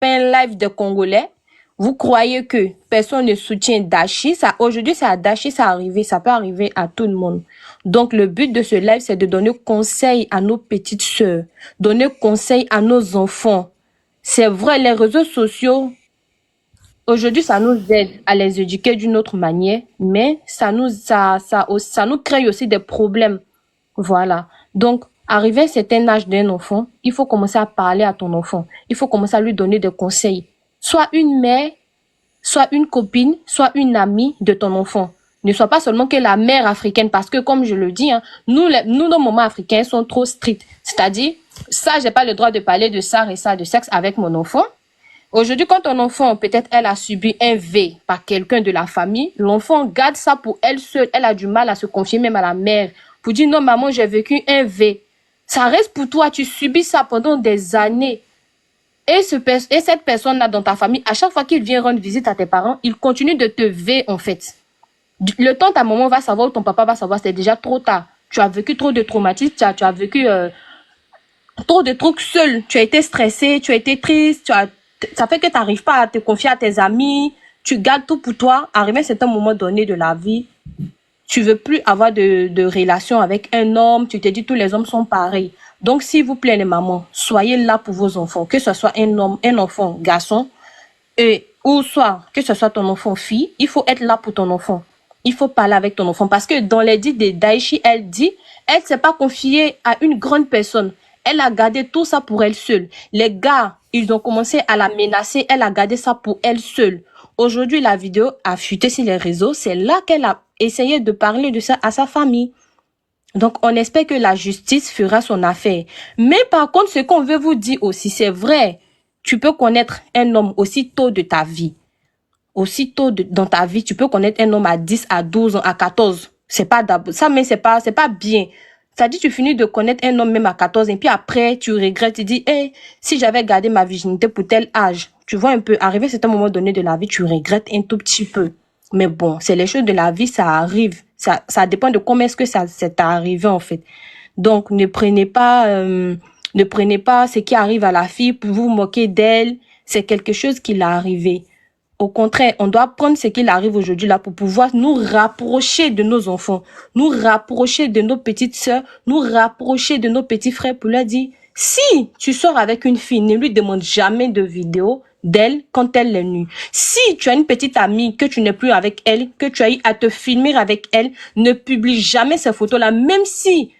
un live de Congolais, vous croyez que personne ne soutient Dashi. Aujourd'hui, c'est à Dashi, ça arrivé. Ça peut arriver à tout le monde. Donc, le but de ce live, c'est de donner conseil à nos petites sœurs, donner conseil à nos enfants. C'est vrai, les réseaux sociaux, aujourd'hui, ça nous aide à les éduquer d'une autre manière, mais ça nous crée aussi des problèmes. Voilà. Donc, arrivé à un certain âge d'un enfant, il faut commencer à parler à ton enfant. Il faut commencer à lui donner des conseils. Soit une mère, soit une copine, soit une amie de ton enfant. Ne sois pas seulement que la mère africaine, parce que comme je le dis, hein, nous, nos mamans africains sont trop stricts. C'est-à-dire, ça, j'ai pas le droit de parler de ça et ça, de sexe avec mon enfant. Aujourd'hui, quand ton enfant, peut-être, elle a subi un V par quelqu'un de la famille, l'enfant garde ça pour elle seule. Elle a du mal à se confier même à la mère pour dire non, maman, j'ai vécu un V. Ça reste pour toi, tu subis ça pendant des années. Et cette personne-là dans ta famille, à chaque fois qu'il vient rendre visite à tes parents, il continue de te V en fait. Le temps ta maman va savoir ou ton papa va savoir, c'est déjà trop tard. Tu as vécu trop de traumatismes, tu as vécu trop de trucs seul. Tu as été stressé, tu as été triste, ça fait que tu n'arrives pas à te confier à tes amis, tu gardes tout pour toi. Arrivé à un certain moment donné de la vie, tu veux plus avoir de relation avec un homme, tu te dis tous les hommes sont pareils. Donc, s'il vous plaît, les mamans, soyez là pour vos enfants, que ce soit un homme, un enfant, garçon, ou soit que ce soit ton enfant, fille, il faut être là pour ton enfant. Il faut parler avec ton enfant parce que dans les dits de Daichi, elle dit, elle s'est pas confiée à une grande personne. Elle a gardé tout ça pour elle seule. Les gars, ils ont commencé à la menacer. Elle a gardé ça pour elle seule. Aujourd'hui, la vidéo a fuité sur les réseaux. C'est là qu'elle a essayé de parler de ça à sa famille. Donc, on espère que la justice fera son affaire. Mais par contre, ce qu'on veut vous dire aussi, c'est vrai. Tu peux connaître un homme aussitôt de ta vie. Aussitôt dans ta vie, tu peux connaître un homme à 10, à 12 ans, à 14. C'est pas ça, mais c'est pas bien. Ça dit, tu finis de connaître un homme même à 14 et puis après, tu regrettes, tu dis, hey, si j'avais gardé ma virginité pour tel âge, tu vois un peu, arrivé à un moment donné de la vie, tu regrettes un tout petit peu. Mais bon, c'est les choses de la vie, ça arrive. Ça dépend de comment est-ce que ça s'est arrivé, en fait. Donc, ne prenez pas ce qui arrive à la fille pour vous moquer d'elle. C'est quelque chose qui l'est arrivé. Au contraire, on doit prendre ce qu'il arrive aujourd'hui là pour pouvoir nous rapprocher de nos enfants, nous rapprocher de nos petites sœurs, nous rapprocher de nos petits frères pour leur dire, si tu sors avec une fille, ne lui demande jamais de vidéo d'elle quand elle est nue. Si tu as une petite amie, que tu n'es plus avec elle, que tu as eu à te filmer avec elle, ne publie jamais ces photos-là, même si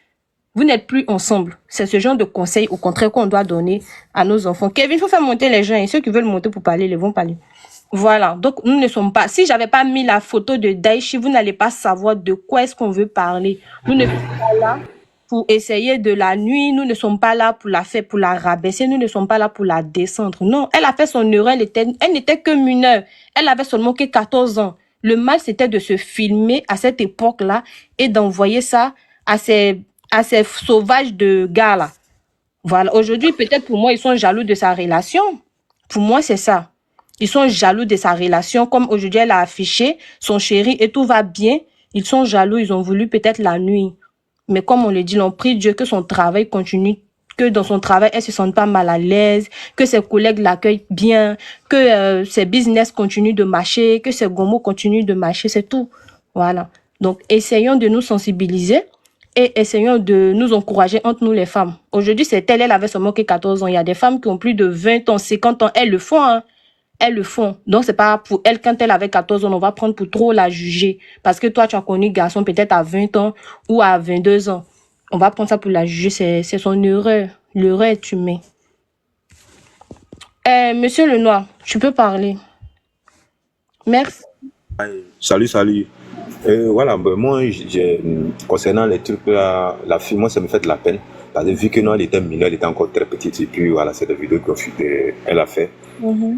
vous n'êtes plus ensemble. C'est ce genre de conseil, au contraire, qu'on doit donner à nos enfants. Kevin, il faut faire monter les gens et ceux qui veulent monter pour parler, ils vont parler. Voilà, donc nous ne sommes pas... Si j'avais pas mis la photo de Daichi, vous n'allez pas savoir de quoi est-ce qu'on veut parler. Nous ne sommes pas là pour essayer de la nuire, nous ne sommes pas là pour la faire, pour la rabaisser, nous ne sommes pas là pour la descendre. Non, elle a fait son erreur, elle n'était que mineure. Elle avait seulement que 14 ans. Le mal, c'était de se filmer à cette époque-là et d'envoyer ça à ces sauvages de gars-là. Voilà, aujourd'hui, peut-être pour moi, ils sont jaloux de sa relation. Pour moi, c'est ça. Ils sont jaloux de sa relation. Comme aujourd'hui, elle a affiché son chéri et tout va bien. Ils sont jaloux. Ils ont voulu peut-être la nuit. Mais comme on le dit, l'on prie Dieu que son travail continue, que dans son travail, elle se sente pas mal à l'aise, que ses collègues l'accueillent bien, que ses business continuent de marcher, que ses gomos continuent de marcher. C'est tout. Voilà. Donc, essayons de nous sensibiliser et essayons de nous encourager entre nous les femmes. Aujourd'hui, c'est elle avait seulement que 14 ans. Il y a des femmes qui ont plus de 20 ans, 50 ans. Elles le font, hein. Elles le font. Donc, c'est pas pour elle, quand elle avait 14 ans, on va prendre pour trop la juger. Parce que toi, tu as connu garçon peut-être à 20 ans ou à 22 ans. On va prendre ça pour la juger. C'est son erreur. L'erreur est humaine. Monsieur Lenoir, tu peux parler. Merci. Salut, salut. Voilà, ben, moi, concernant les trucs là, la fille, moi, ça me fait de la peine. Parce que vu que non, elle était mineure, elle était encore très petite. Et puis voilà, c'est la vidéo qu'elle a fait.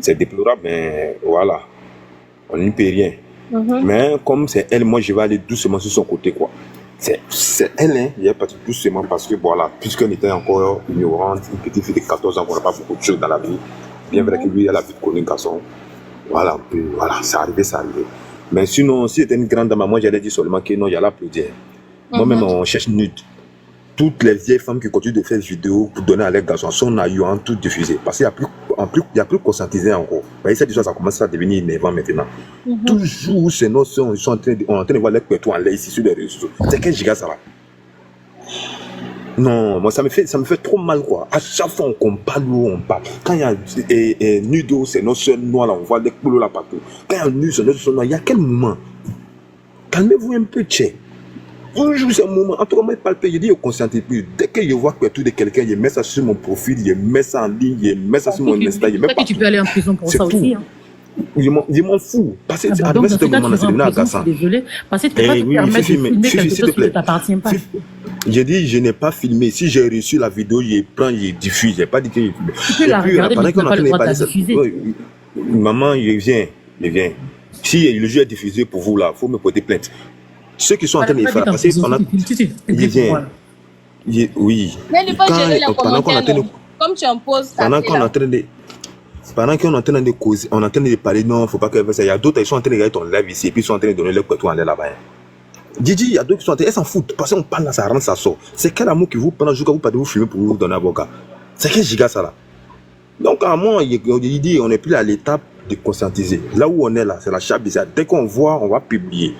C'est déplorable, mais voilà, on n'y peut rien. Mais comme c'est elle, moi, je vais aller doucement sur son côté, quoi. C'est elle, hein, il est parti doucement parce que voilà, puisqu'elle était encore ignorante, une petite fille de 14 ans, on n'a pas beaucoup de choses dans la vie. Bien vrai que lui, elle a vite connu un garçon. Voilà, puis voilà, c'est arrivé, c'est arrivé. Mais sinon, si c'était une grande dame, moi j'allais dire seulement que non, il y a là pour dire. Moi-même, on cherche nude. toutes les vieilles femmes qui continuent de faire des vidéos pour donner à leurs garçons sont ayant tout diffusé. Parce qu'il n'y a plus conscientisé encore. Vous voyez, cette histoire, ça commence à devenir énervant maintenant. Toujours, ces notions, ils sont en train de voir les pétons en l'air ici sur les réseaux. C'est quel giga ça va? Non, moi ça me fait trop mal quoi. À chaque fois qu'on parle où on parle. Quand il y a nudo, c'est nos soeurs noires là, on voit des couloirs là partout. Quand il y a nu, c'est nos soeurs noires, il y a quel moment? Calmez-vous un peu, tchè. Toujours ce moment. En tout cas, moi, je parle, je dis, je ne conscientise plus. Dès que je vois que tout de quelqu'un, je mets ça sur mon profil, je mets ça en ligne, je mets ça sur mon Insta, je mets pas. Tu peux aller en prison pour ça aussi. Hein. Je m'en fous. Parce que à ce moment-là, c'est devenu agaçant. Désolé. Parce que tu ne peux pas te permettre de filmer quelque chose qui ne t'appartient pas. J'ai dit, je n'ai pas filmé. Si j'ai reçu la vidéo, je prends, je diffuse. Je n'ai pas dit que je filme. Tu peux la regarder, mais tu n'as pas le droit de la diffuser. Maman, je viens. Si le jeu est diffusé pour vous là, il faut me porter plainte. Ceux qui sont en train de faire, parce que pendant... Il vient. Oui. Mais il faut gérer les commentaires. Comme tu imposes ta pendant qu'on est en train de... Pendant qu'on est en train de causer, on est en train de parler, non, il ne faut pas qu'elle fasse ça. Il y a d'autres, ils sont en train de regarder ton live ici, et puis ils sont en train de donner leur couteau en l'air là-bas. Didi, il y a d'autres qui sont en train, elles s'en foutent, parce qu'on parle là, ça rentre, ça sort. C'est quel amour qui vous, pendant que vous parlez, vous filmez pour vous donner un avocat. C'est quel giga ça là? Donc, à moi, il dit, on n'est plus à l'étape de conscientiser. Là où on est là, c'est la chape bizarre. Dès qu'on voit, on va publier.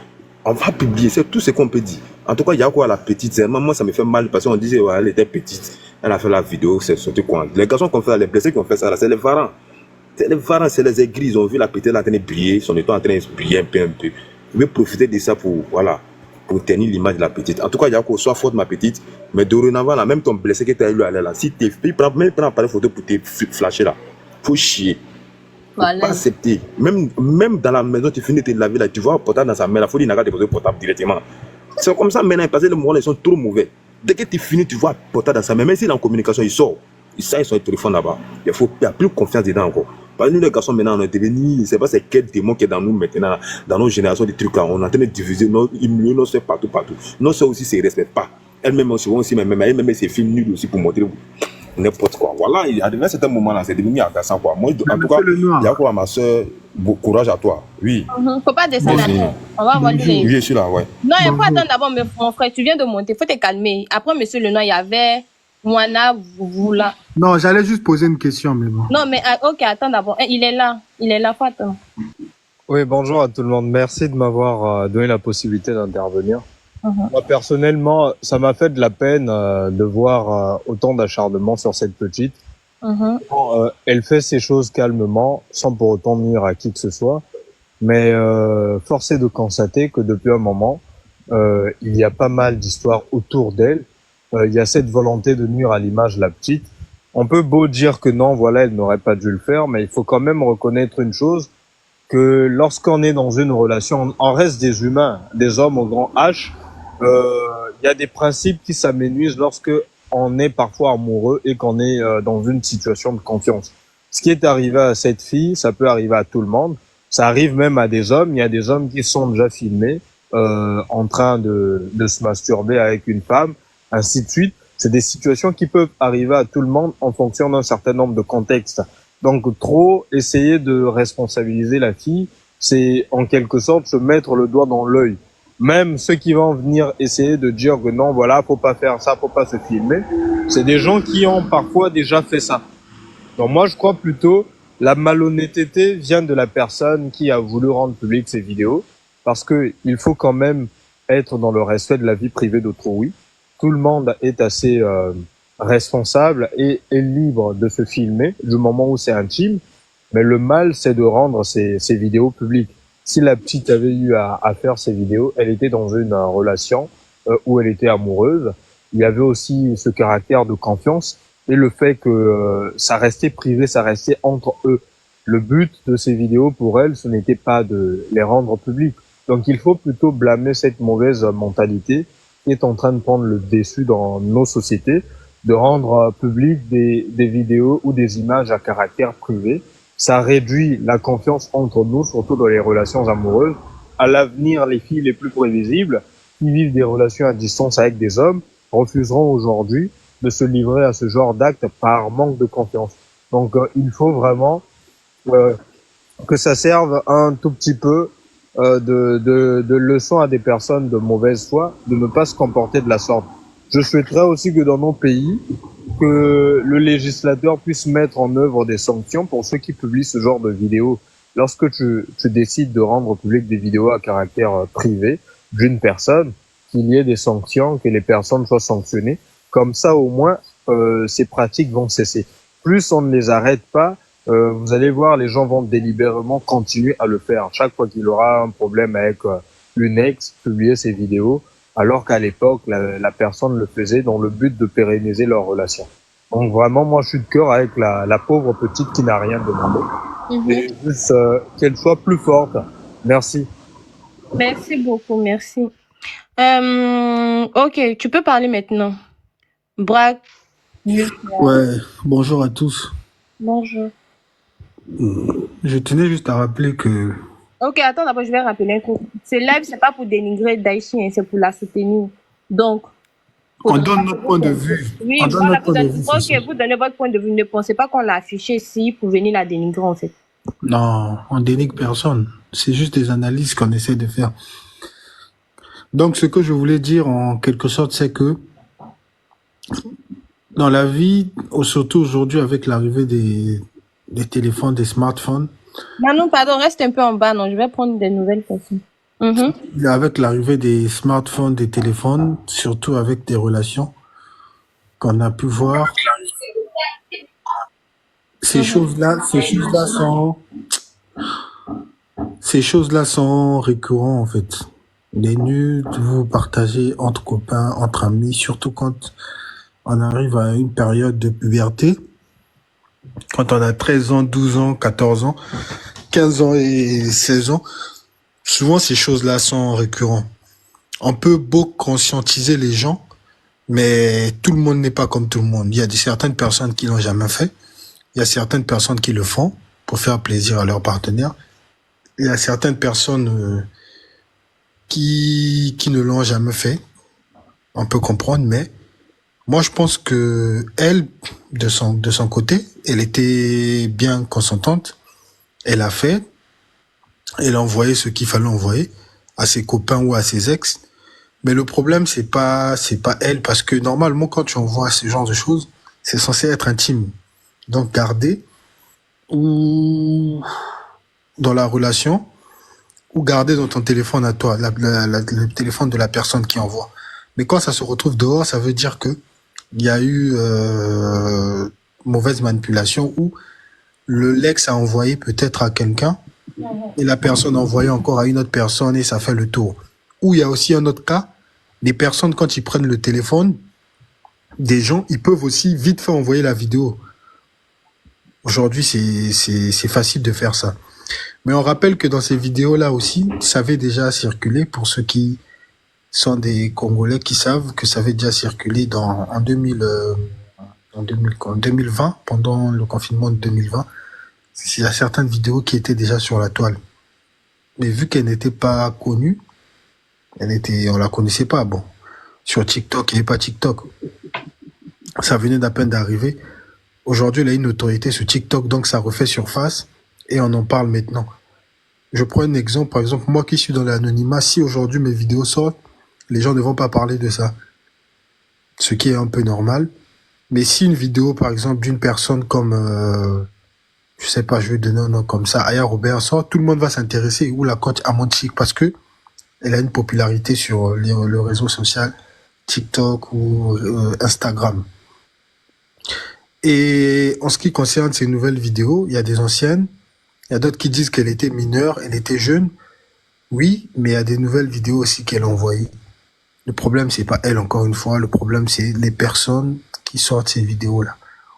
On va publier, c'est tout ce qu'on peut dire. En tout cas, il y a quoi la petite, moi ça me fait mal parce qu'on disait, ouais, elle était petite, elle a fait la vidéo, c'est sorti quoi. Les garçons qui ont fait ça, les blessés qui ont fait ça, c'est les varans. C'est les varans, c'est les aigris, ils ont vu la petite là en train de briller, son état en train de briller un peu. Ils veulent profiter de ça pour, voilà, pour tenir l'image de la petite. En tout cas, il y a quoi, sois forte ma petite, mais dorénavant, là, même ton blessé qui était là, si tu prends un appareil photo pour te flasher là, faut chier. Voilà. Pas accepter. Même dans la maison, tu finis de te laver là, tu vois un portable dans sa main, il faut dire qu'il n'a qu'à déposer le portable directement. C'est comme ça maintenant, parce que les moments ils sont trop mauvais. Dès que tu finis, tu vois un portable dans sa main, même s'il est en communication, il sort. Il sort son téléphone là-bas. Il n'y a plus confiance dedans encore. Parce que nous, les garçons, maintenant, on est devenus, c'est pas c'est quel démon qui est dans nous maintenant, dans nos générations de trucs là. On est en train de diviser nos soeurs partout. Nos soeurs aussi ne se respectent pas. Elles-mêmes aussi, elles-mêmes, c'est film nul aussi pour montrer n'importe quoi. Voilà, il y a un certain moment là, c'est devenu agaçant quoi. Moi, en tout cas, il y a quoi ma soeur, courage à toi. Oui. Faut pas descendre là. On va voir les. Oui, je suis là, ouais. Non, il faut attendre d'abord, mon frère, tu viens de monter, faut te calmer. Après, monsieur Lenoir, il y avait Moana, vous là. Non, j'allais juste poser une question, mais bon. Non, mais ok, attends d'abord. Il est là, faut attendre. Oui, bonjour à tout le monde. Merci de m'avoir donné la possibilité d'intervenir. Moi, personnellement, ça m'a fait de la peine de voir autant d'acharnement sur cette petite. Elle fait ses choses calmement, sans pour autant nuire à qui que ce soit. Mais force est de constater que depuis un moment, il y a pas mal d'histoires autour d'elle. Il y a cette volonté de nuire à l'image de la petite. On peut beau dire que non, voilà, elle n'aurait pas dû le faire, mais il faut quand même reconnaître une chose, que lorsqu'on est dans une relation, on reste des humains, des hommes au grand H. Il y a des principes qui s'amenuisent lorsque on est parfois amoureux et qu'on est dans une situation de confiance. Ce qui est arrivé à cette fille, ça peut arriver à tout le monde. Ça arrive même à des hommes. Il y a des hommes qui sont déjà filmés en train de se masturber avec une femme, ainsi de suite. C'est des situations qui peuvent arriver à tout le monde en fonction d'un certain nombre de contextes. Donc, trop essayer de responsabiliser la fille, c'est en quelque sorte se mettre le doigt dans l'œil. Même ceux qui vont venir essayer de dire que non, voilà, faut pas faire ça, faut pas se filmer, c'est des gens qui ont parfois déjà fait ça. Donc moi, je crois plutôt la malhonnêteté vient de la personne qui a voulu rendre public ces vidéos, parce que il faut quand même être dans le respect de la vie privée d'autrui. Tout le monde est assez responsable et est libre de se filmer du moment où c'est intime, mais le mal, c'est de rendre ces vidéos publiques. Si la petite avait eu à faire ces vidéos, elle était dans une relation où elle était amoureuse. Il y avait aussi ce caractère de confiance et le fait que ça restait privé, ça restait entre eux. Le but de ces vidéos pour elle, ce n'était pas de les rendre publiques. Donc il faut plutôt blâmer cette mauvaise mentalité qui est en train de prendre le dessus dans nos sociétés, de rendre publiques des vidéos ou des images à caractère privé. Ça réduit la confiance entre nous, surtout dans les relations amoureuses. À l'avenir, les filles les plus prévisibles, qui vivent des relations à distance avec des hommes, refuseront aujourd'hui de se livrer à ce genre d'actes par manque de confiance. Donc, il faut vraiment que ça serve un tout petit peu de leçon à des personnes de mauvaise foi, de ne pas se comporter de la sorte. Je souhaiterais aussi que dans nos pays, que le législateur puisse mettre en œuvre des sanctions pour ceux qui publient ce genre de vidéos. Lorsque tu décides de rendre public des vidéos à caractère privé d'une personne, qu'il y ait des sanctions, que les personnes soient sanctionnées. Comme ça, au moins, ces pratiques vont cesser. Plus on ne les arrête pas, vous allez voir, les gens vont délibérément continuer à le faire. Chaque fois qu'il aura un problème avec une ex, publier ses vidéos, alors qu'à l'époque, la personne le faisait dans le but de pérenniser leur relation. Donc vraiment, moi, je suis de cœur avec la pauvre petite qui n'a rien demandé. Et juste qu'elle soit plus forte. Merci. Merci beaucoup, merci. Ok, tu peux parler maintenant. Braque. Ouais, bonjour à tous. Bonjour. Je tenais juste à rappeler que... Ok, attends, d'abord, je vais rappeler un truc. Ce live, c'est pas pour dénigrer Daichi, hein, c'est pour la soutenir. Donc, on donne notre point de vue. Oui, voilà, vous donnez votre point de vue. Ne pensez pas qu'on l'a affiché ici pour venir la dénigrer, en fait. Non, on dénigre personne. C'est juste des analyses qu'on essaie de faire. Donc, ce que je voulais dire, en quelque sorte, c'est que dans la vie, surtout aujourd'hui avec l'arrivée des téléphones, des smartphones. Non, pardon, reste un peu en bas, non, je vais prendre des nouvelles personnes. Avec l'arrivée des smartphones, des téléphones, surtout avec des relations qu'on a pu voir, ces choses-là sont récurrentes en fait. Les nudes, vous partagez entre copains, entre amis, surtout quand on arrive à une période de puberté, quand on a 13 ans, 12 ans, 14 ans, 15 ans et 16 ans, souvent ces choses-là sont récurrentes. On peut beaucoup conscientiser les gens, mais tout le monde n'est pas comme tout le monde. Il y a certaines personnes qui l'ont jamais fait. Il y a certaines personnes qui le font pour faire plaisir à leur partenaire. Il y a certaines personnes qui ne l'ont jamais fait. On peut comprendre, mais moi je pense que elle, de son côté, elle était bien consentante. Elle a fait. Elle a envoyé ce qu'il fallait envoyer à ses copains ou à ses ex. Mais le problème, c'est pas elle, parce que normalement, quand tu envoies ce genre de choses, c'est censé être intime. Donc, garder ou dans la relation, ou garder dans ton téléphone à toi, le téléphone de la personne qui envoie. Mais quand ça se retrouve dehors, ça veut dire que il y a eu mauvaise manipulation, ou l'ex a envoyé peut-être à quelqu'un, et la personne a envoyé encore à une autre personne, et ça fait le tour. Ou il y a aussi un autre cas, des personnes, quand ils prennent le téléphone des gens, ils peuvent aussi vite fait envoyer la vidéo. Aujourd'hui, c'est facile de faire ça. Mais on rappelle que dans ces vidéos-là aussi, ça avait déjà circulé, pour ceux qui sont des Congolais qui savent que ça avait déjà circulé en 2020, pendant le confinement de 2020. Il y a certaines vidéos qui étaient déjà sur la toile. Mais vu qu'elle n'était pas connue, on la connaissait pas. Bon, sur TikTok, il n'y avait pas TikTok. Ça venait d'à peine d'arriver. Aujourd'hui, il a une autorité sur TikTok, donc ça refait surface et on en parle maintenant. Je prends un exemple, par exemple, moi qui suis dans l'anonymat, si aujourd'hui mes vidéos sortent, les gens ne vont pas parler de ça. Ce qui est un peu normal. Mais si une vidéo, par exemple, d'une personne comme, je sais pas, je vais donner un nom comme ça, Aya Robert sort, tout le monde va s'intéresser, ou la coach Amontique, parce que elle a une popularité sur le réseau social TikTok ou Instagram. Et en ce qui concerne ces nouvelles vidéos, il y a des anciennes, il y a d'autres qui disent qu'elle était mineure, elle était jeune. Oui, mais il y a des nouvelles vidéos aussi qu'elle a envoyées. Le problème, c'est pas elle, encore une fois, le problème, c'est les personnes qui sortent ces vidéos-là.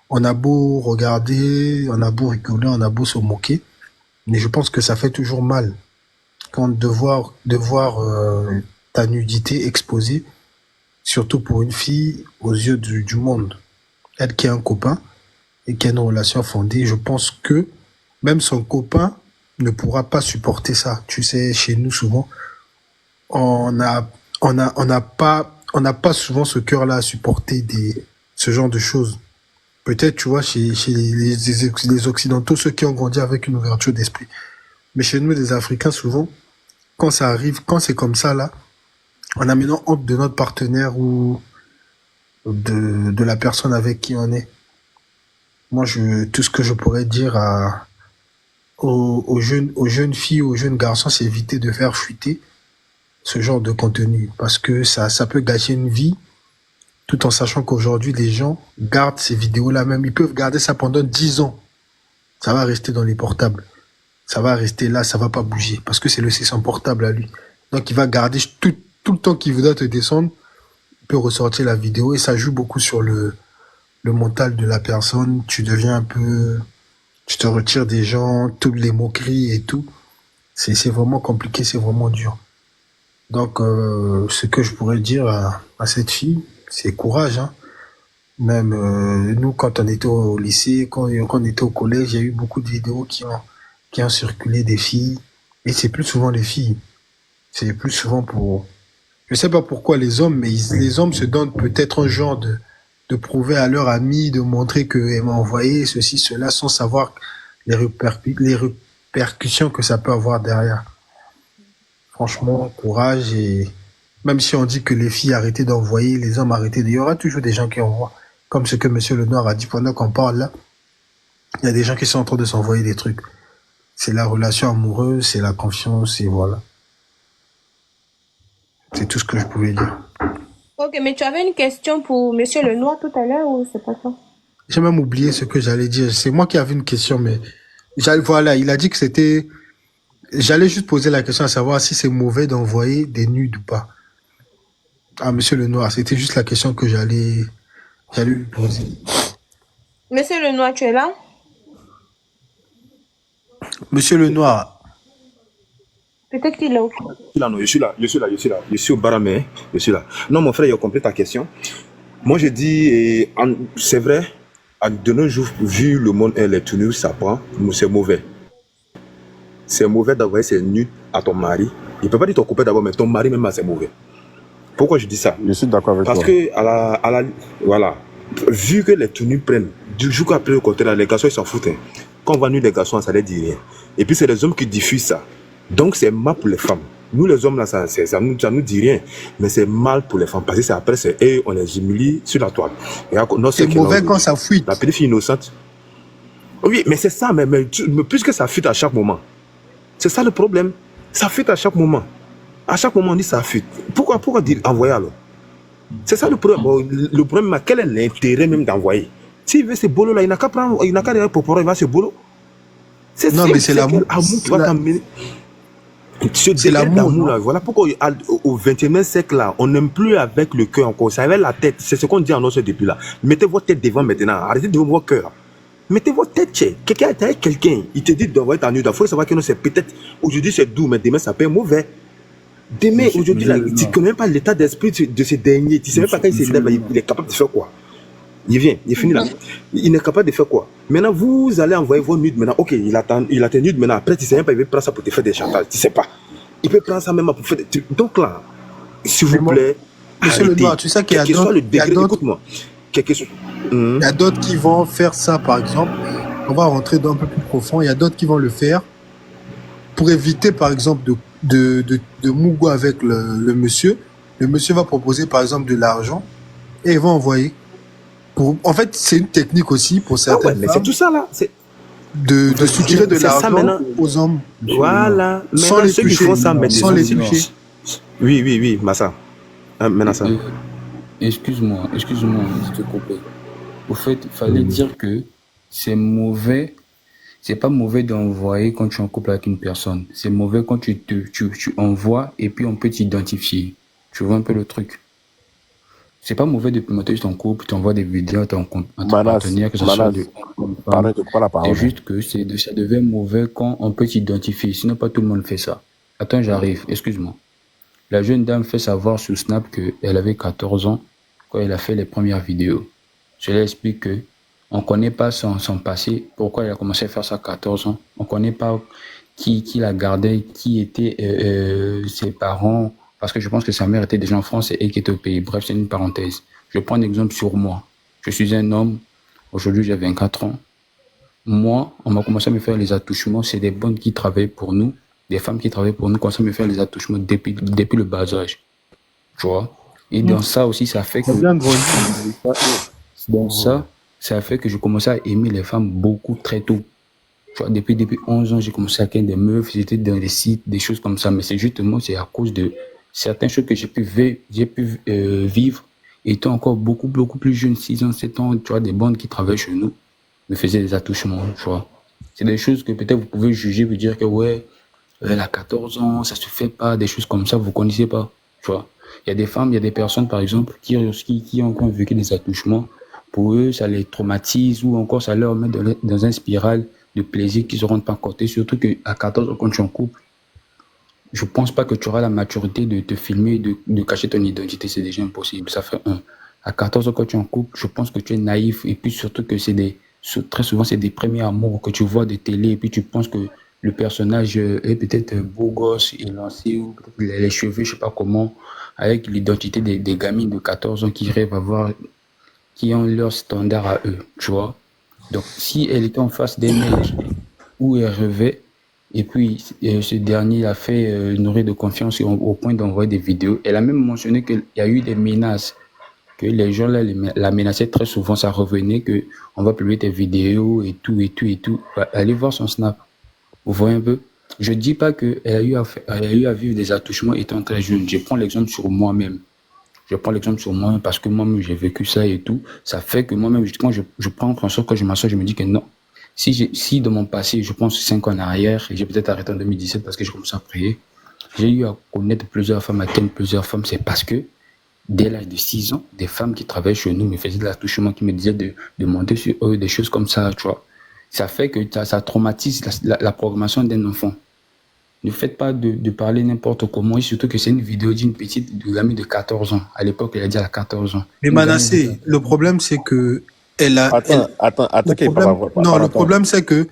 On a beau regarder, on a beau rigoler, on a beau se moquer, mais je pense que ça fait toujours mal quand de voir ta nudité exposée, surtout pour une fille, aux yeux du monde. Elle qui a un copain et qui a une relation fondée, je pense que même son copain ne pourra pas supporter ça. Tu sais, chez nous, souvent, on n'a pas souvent ce cœur-là à supporter ce genre de choses. Peut-être, tu vois, chez les Occidentaux, ceux qui ont grandi avec une ouverture d'esprit. Mais chez nous, les Africains, souvent, quand ça arrive, quand c'est comme ça, là, on a maintenant honte de notre partenaire ou de la personne avec qui on est. Moi, tout ce que je pourrais dire aux jeunes filles, aux jeunes garçons, c'est éviter de faire fuiter ce genre de contenu, parce que ça peut gâcher une vie, tout en sachant qu'aujourd'hui, les gens gardent ces vidéos-là même. Ils peuvent garder ça pendant 10 ans. Ça va rester dans les portables. Ça va rester là, ça va pas bouger, parce que c'est son portable à lui. Donc, il va garder tout le temps qu'il voudra te descendre, il peut ressortir la vidéo, et ça joue beaucoup sur le mental de la personne. Tu deviens un peu... Tu te retires des gens, toutes les moqueries et tout. C'est vraiment compliqué, c'est vraiment dur. Donc, ce que je pourrais dire à cette fille, c'est courage, hein. Même nous, quand on était au lycée, quand on était au collège, il y a eu beaucoup de vidéos qui ont circulé des filles. Et c'est plus souvent les filles. C'est plus souvent pour... Je sais pas pourquoi les hommes, mais les hommes se donnent peut-être un genre de prouver à leur ami, de montrer qu'elle m'a envoyé ceci, cela, sans savoir les répercussions que ça peut avoir derrière. Franchement, courage. Et même si on dit que les filles arrêtez d'envoyer, les hommes arrêtez, il y aura toujours des gens qui envoient. Comme ce que Monsieur Lenoir a dit pendant qu'on parle là. Il y a des gens qui sont en train de s'envoyer des trucs. C'est la relation amoureuse, c'est la confiance, et voilà. C'est tout ce que je pouvais dire. Ok, mais tu avais une question pour Monsieur Lenoir tout à l'heure ou c'est pas ça? J'ai même oublié ce que j'allais dire. C'est moi qui avais une question, mais voilà, il a dit que c'était... J'allais juste poser la question à savoir si c'est mauvais d'envoyer des nudes ou pas. Ah, Monsieur Lenoir, c'était juste la question que j'allais lui poser. Monsieur Lenoir, tu es là? Monsieur Lenoir. Peut-être qu'il est au... Non, je suis là. Je suis au Baramé, je suis là. Non, mon frère, il a compris ta question. Moi, je dis, c'est vrai, de nos jours, vu le monde et les tenues, ça prend, c'est mauvais. C'est mauvais d'envoyer ces nudes à ton mari. Il ne peut pas dire ton copain d'abord, mais ton mari même, c'est mauvais. Pourquoi je dis ça? Je suis d'accord avec toi. Parce que, voilà, vu que les tenues prennent, du jour qu'après le côté là, les garçons, ils s'en foutent. Hein. Quand on va nu les garçons, ça ne leur dit rien. Et puis, c'est les hommes qui diffusent ça. Donc, c'est mal pour les femmes. Nous, les hommes, là, ça nous dit rien. Mais c'est mal pour les femmes. Parce que après, on les humilie sur la toile. C'est mauvais quand ça fuite. La petite fille innocente. Oui, mais c'est ça. Mais puisque ça fuite à chaque moment. C'est ça le problème. Ça fuite à chaque moment. À chaque moment, on dit ça fuite. Pourquoi dire envoyer alors? C'est ça le problème. Bon, le problème, quel est l'intérêt même d'envoyer? S'il veut ce boulot-là, il n'a qu'à prendre, il n'a qu'à aller pour il va ce boulot. Non, mais c'est l'amour. C'est l'amour là. Voilà pourquoi au XXIe siècle là, on n'aime plus avec le cœur encore. C'est avec la tête. C'est ce qu'on dit en notre depuis là. Mettez votre tête devant maintenant. Arrêtez de voir votre cœur. Mettez votre tête chez quelqu'un. Avec quelqu'un, il te dit d'envoyer ta nude. Il faut savoir que c'est peut-être aujourd'hui c'est doux, mais demain ça peut être mauvais. Demain, aujourd'hui, là, tu ne connais même pas l'état d'esprit de ce dernier. Tu ne sais même pas quand il se lève, il est capable de faire quoi. Il vient, il est fini là. Il est capable de faire quoi? Maintenant, vous allez envoyer vos nudes maintenant. Ok, il a tes nudes maintenant. Après, tu ne sais même pas, il veut prendre ça pour te faire des chantages. Tu ne sais pas. Il peut prendre ça même pour faire des trucs. Donc là, s'il vous plaît, Monsieur Lenoir, tu sais qu'il y a d'autres... Écoute-moi. Il y a d'autres qui vont faire ça, par exemple. On va rentrer dans un peu plus profond. Il y a d'autres qui vont le faire pour éviter, par exemple, de mougou avec le monsieur. Le monsieur va proposer, par exemple, de l'argent et il va envoyer. En fait, c'est une technique aussi pour certaines mais femmes. c'est tout ça là. De soutirer de l'argent aux hommes. Voilà. Sans les ceux qui toucher. font ça, Sans les toucher. Oui, Massa. Maintenant ça. Excuse-moi, je te coupe. Au fait, il fallait dire que c'est mauvais. C'est pas mauvais d'envoyer quand tu es en couple avec une personne. C'est mauvais quand tu envoies et puis on peut t'identifier. Tu vois un peu le truc. C'est pas mauvais de monter ton couple, tu envoies des vidéos à ton partenaire, que ce soit de... C'est juste que ça devient mauvais quand on peut t'identifier. Sinon, pas tout le monde fait ça. Attends, j'arrive, excuse-moi. La jeune dame fait savoir sur Snap qu'elle avait 14 ans quand elle a fait les premières vidéos. Je lui explique que on ne connaît pas son passé, pourquoi elle a commencé à faire ça à 14 ans. On ne connaît pas qui la gardait, qui étaient ses parents, parce que je pense que sa mère était déjà en France et elle qui était au pays. Bref, c'est une parenthèse. Je prends un exemple sur moi. Je suis un homme, aujourd'hui j'ai 24 ans. Moi, on m'a commencé à me faire les attouchements. C'est des bonnes qui travaillent pour nous, des femmes qui travaillent pour nous, commencent à me faire les attouchements depuis le bas âge. Tu vois? Et dans ça aussi, ça fait que... Dans ça, ça fait que je commençais à aimer les femmes beaucoup très tôt. Tu vois, depuis 11 ans, j'ai commencé à connaître des meufs, j'étais dans des sites, des choses comme ça. Mais c'est justement, c'est à cause de certaines choses que j'ai pu vivre étant encore beaucoup plus jeune, 6 ans, 7 ans. Tu vois, des bandes qui travaillent chez nous me faisaient des attouchements, tu vois. C'est des choses que peut-être vous pouvez juger, vous dire que ouais, elle a 14 ans, ça se fait pas, des choses comme ça, vous connaissez pas, tu vois. Il y a des femmes, il y a des personnes, par exemple, qui ont encore vécu des attouchements. Pour eux, ça les traumatise ou encore ça leur met dans un spirale de plaisir qu'ils ne se rendent pas compte. Et surtout qu'à 14 ans, quand tu es en couple, je pense pas que tu auras la maturité de te filmer, de cacher ton identité. C'est déjà impossible. Ça fait un. À 14 ans, quand tu es en couple, je pense que tu es naïf. Et puis surtout que très souvent, c'est des premiers amours que tu vois de télé. Et puis tu penses que le personnage est peut-être beau gosse, élancé, ou peut-être les cheveux, je sais pas comment, avec l'identité des gamines de 14 ans qui rêvent qui ont leur standard à eux, tu vois. Donc, si elle était en face d'un mec où elle rêvait, et puis ce dernier a fait nourrir de confiance au point d'envoyer des vidéos, elle a même mentionné qu'il y a eu des menaces, que les gens là la menaçaient très souvent, ça revenait que on va publier tes vidéos et tout. Allez voir son snap. Vous voyez un peu? Je dis pas qu'elle a eu à vivre des attouchements étant très jeune. Je prends l'exemple sur moi-même. Parce que moi-même, j'ai vécu ça et tout. Ça fait que moi-même, quand je prends conscience, quand je m'assois, je me dis que non. Si dans mon passé, je pense 5 ans en arrière, et j'ai peut-être arrêté en 2017 parce que je commençais à prier, j'ai eu à connaître plusieurs femmes, à atteindre plusieurs femmes, c'est parce que dès l'âge de 6 ans, des femmes qui travaillaient chez nous me faisaient de l'attouchement, qui me disaient de monter sur eux, des choses comme ça, tu vois. Ça fait que ça traumatise la programmation d'un enfant. Ne faites pas de parler n'importe comment, et surtout que c'est une vidéo d'une petite gamine de 14 ans. À l'époque, elle a dit à 14 ans. Mais Manassé, le problème, c'est que elle a... Attends, le problème, c'est que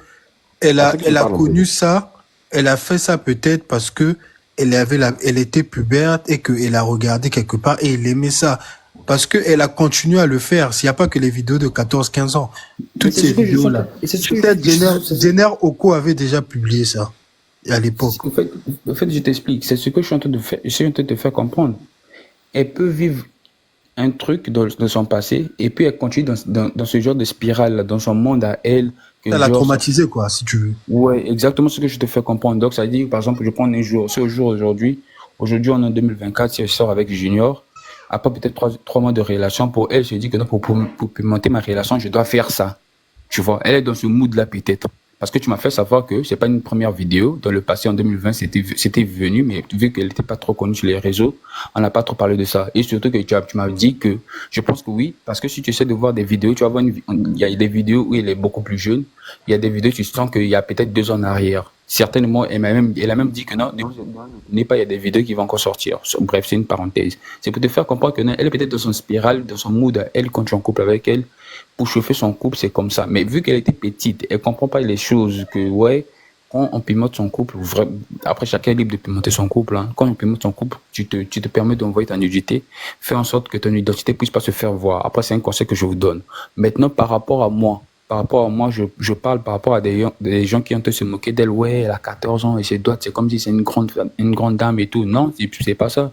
elle a connu ça, elle a fait ça peut-être parce que elle était puberte et qu'elle a regardé quelque part et elle aimait ça. Parce qu'elle a continué à le faire. S'il n'y a pas que les vidéos de 14-15 ans. Toutes ces vidéos-là. Peut-être Jenner Oko avait déjà publié ça à l'époque. En fait, je t'explique. C'est ce que je suis en train de faire. Je suis en train de te faire comprendre. Elle peut vivre un truc dans son passé et puis elle continue dans ce genre de spirale, dans son monde à elle. Elle l'a traumatisé, quoi, si tu veux. Ouais, exactement ce que je te fais comprendre. Donc, ça dit, par exemple, je prends un jour. C'est au jour aujourd'hui. Aujourd'hui, on est en 2024. Si elle sort avec Junior, après peut-être 3 mois de relation, pour elle, je dis que non, pour pimenter ma relation, je dois faire ça. Tu vois, elle est dans ce mood-là peut-être. Parce que tu m'as fait savoir que c'est pas une première vidéo. Dans le passé, en 2020, c'était venu, mais vu qu'elle n'était pas trop connue sur les réseaux, on n'a pas trop parlé de ça. Et surtout que tu m'as dit que, je pense que oui, parce que si tu essaies de voir des vidéos, tu vas voir il y a des vidéos où elle est beaucoup plus jeune. Il y a des vidéos, tu sens qu'il y a peut-être 2 ans en arrière. Certainement, elle a même dit que non, il y a des vidéos qui vont encore sortir. Bref, c'est une parenthèse. C'est pour te faire comprendre que non, elle est peut-être dans son spirale, dans son mood, elle, quand tu es en couple avec elle, pour chauffer son couple, c'est comme ça. Mais vu qu'elle était petite, elle comprend pas les choses que, ouais, quand on pimente son couple, après chacun est libre de pimenter son couple, hein. Quand on pimente son couple, tu te permets d'envoyer ta nudité, fais en sorte que ton identité puisse pas se faire voir. Après, c'est un conseil que je vous donne. Maintenant, par rapport à moi, je parle par rapport à des gens qui ont se moquer d'elle. Ouais, elle a 14 ans et ses doigts, c'est comme si c'est une grande dame et tout. Non, c'est pas ça.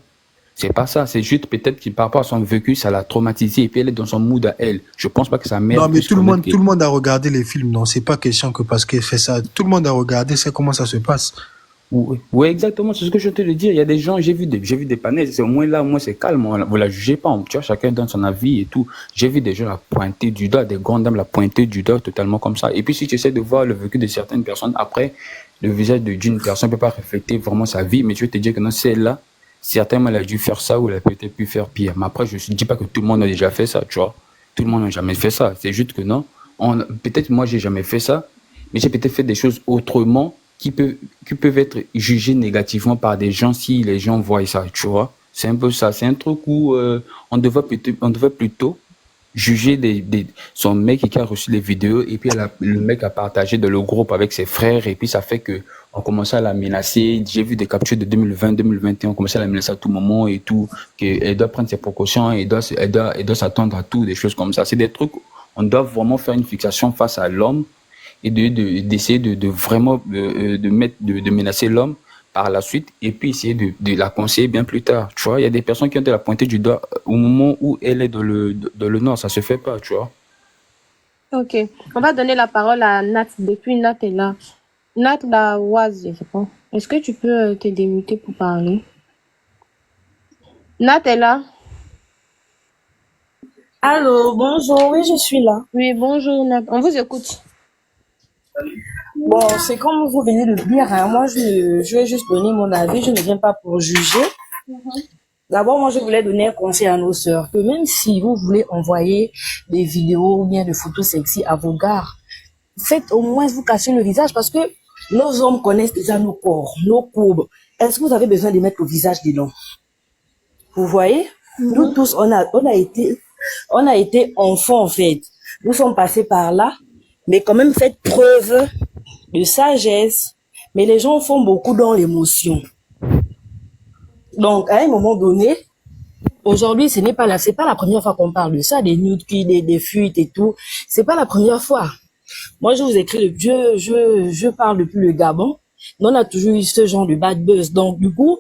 C'est pas ça. C'est juste peut-être que par rapport à son vécu, ça l'a traumatisé et puis elle est dans son mood à elle. Je pense pas que sa mère. Non, mais tout le monde a regardé les films. Non, c'est pas question que parce qu'elle fait ça. Tout le monde a regardé, c'est comment ça se passe. Oui, exactement, c'est ce que je te le dire. Il y a des gens, j'ai vu des panels, c'est au moins là, c'est calme, vous la jugez pas, tu vois, chacun donne son avis et tout. J'ai vu des gens la pointer du doigt, des grandes dames la pointer du doigt totalement comme ça. Et puis si tu essaies de voir le vécu de certaines personnes, après, le visage d'une personne ne peut pas refléter vraiment sa vie, mais je vais te dire que non, celle-là, certainement elle a dû faire ça ou elle a peut-être pu faire pire. Mais après, je ne dis pas que tout le monde a déjà fait ça, tu vois. Tout le monde n'a jamais fait ça. C'est juste que non, peut-être moi j'ai jamais fait ça, mais j'ai peut-être fait des choses autrement qui peuvent être jugés négativement par des gens si les gens voient ça, tu vois. C'est un peu ça. C'est un truc où on devait plutôt juger son mec qui a reçu les vidéos et puis le mec a partagé dans le groupe avec ses frères et puis ça fait que on commençait à la menacer. J'ai vu des captures de 2020, 2021, on commençait à la menacer à tout moment et tout, qu'elle doit prendre ses précautions, elle doit s'attendre à tout, des choses comme ça. C'est des trucs, on doit vraiment faire une fixation face à l'homme et d'essayer de vraiment de menacer l'homme par la suite et puis essayer de la conseiller bien plus tard. Tu vois, il y a des personnes qui ont de la pointer du doigt au moment où elle est dans le nord. Ça se fait pas, tu vois. Ok. On va donner la parole à Nat. Depuis Nat est là. Nat la Oise, je sais pas. Est-ce que tu peux te démuter pour parler? Nat est là? Allô, bonjour, oui, je suis là. Oui, bonjour Nat. On vous écoute. Bon, c'est comme vous venez de dire, hein, moi je vais juste donner mon avis, je ne viens pas pour juger. D'abord, moi je voulais donner un conseil à nos sœurs, que même si vous voulez envoyer des vidéos ou bien des photos sexy à vos gars, faites au moins vous cacher le visage parce que nos hommes connaissent déjà nos corps, nos courbes. Est-ce que vous avez besoin de mettre le visage dedans? Vous voyez? Nous tous, on a été enfants en fait. Nous sommes passés par là, mais quand même faites preuve de sagesse. Mais les gens font beaucoup dans l'émotion. Donc, à un moment donné, aujourd'hui, c'est pas la première fois qu'on parle de ça, des nudes, des fuites et tout. C'est pas la première fois. Moi, je vous écris, je parle depuis le Gabon. On a toujours eu ce genre de bad buzz. Donc, du coup,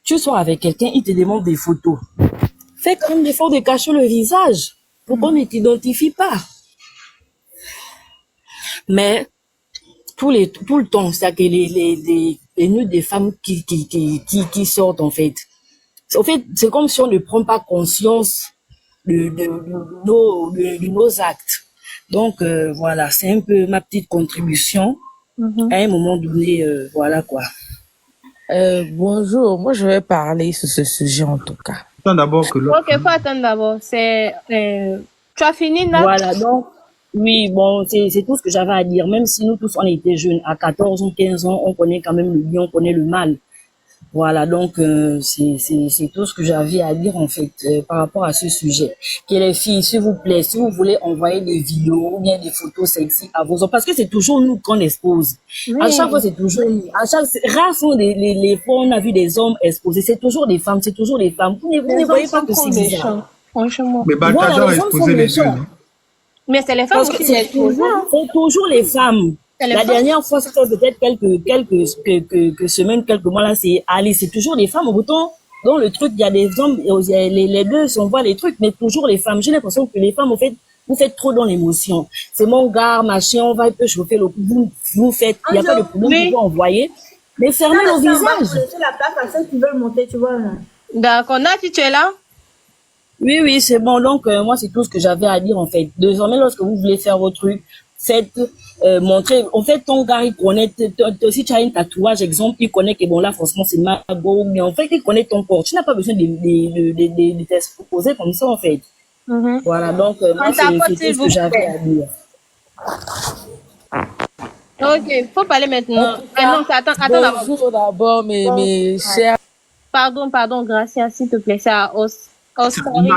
tu sois avec quelqu'un, il te demande des photos. Fais quand même l'effort de cacher le visage pour qu'on ne t'identifie pas. Mais tout le temps, c'est que les nudes des femmes qui sortent en fait. En fait, c'est comme si on ne prend pas conscience de nos actes. Donc voilà, c'est un peu ma petite contribution. À un moment donné, voilà quoi. Bonjour, moi je vais parler sur ce sujet en tout cas. Attends d'abord que l'autre. Ok, faut attendre d'abord. C'est, tu as fini, Nat? Voilà, donc, oui, bon, c'est tout ce que j'avais à dire. Même si nous tous, on était jeunes, à 14 ans, 15 ans, on connaît quand même le bien, on connaît le mal. Voilà, donc, c'est tout ce que j'avais à dire, en fait, par rapport à ce sujet. Que les filles, s'il vous plaît, si vous voulez envoyer des vidéos ou bien des photos sexy à vos hommes, parce que c'est toujours nous qu'on expose. Oui. À chaque fois, c'est toujours nous. Rares sont les fois où on a vu des hommes exposés. C'est toujours des femmes, c'est toujours des femmes. Vous ne voyez pas que c'est bizarre. Méchants, franchement. Mais Balthazar Voilà, a les hommes exposé sont les deux. méchants. Non? Mais c'est les femmes Parce que aussi c'est qui exposent. toujours les femmes. C'est les La femmes. dernière fois, c'était peut-être quelques semaines, quelques mois là, c'est Alice. C'est toujours les femmes. Autant dans le truc, il y a des hommes, les deux, on voit les trucs, mais toujours les femmes. J'ai l'impression que les femmes, en fait, vous faites trop dans l'émotion. C'est mon gars, machin, on va un peu chauffer le coup. Vous faites, il n'y a pas de problème, Oui. vous pouvez envoyer. Mais fermez le visage. C'est la place à ceux qui veulent monter, tu vois. Non? D'accord. Nat, tu es là? Oui, oui, c'est bon. Donc, moi, c'est tout ce que j'avais à dire, en fait. Désormais, lorsque vous voulez faire vos trucs, faites, montrer. En fait, ton gars, il connaît, si tu as un tatouage, exemple, il connaît que bon, là, franchement, c'est ma go, mais en fait, il connaît ton corps. Tu n'as pas besoin de t'exposer comme ça, en fait. Voilà, donc, moi, c'est tout ce que j'avais à dire. Ok, faut parler maintenant. Non, attends d'abord. Bonjour d'abord, mes chers. Pardon, Gracia, s'il te plaît. C'est à Oscarine.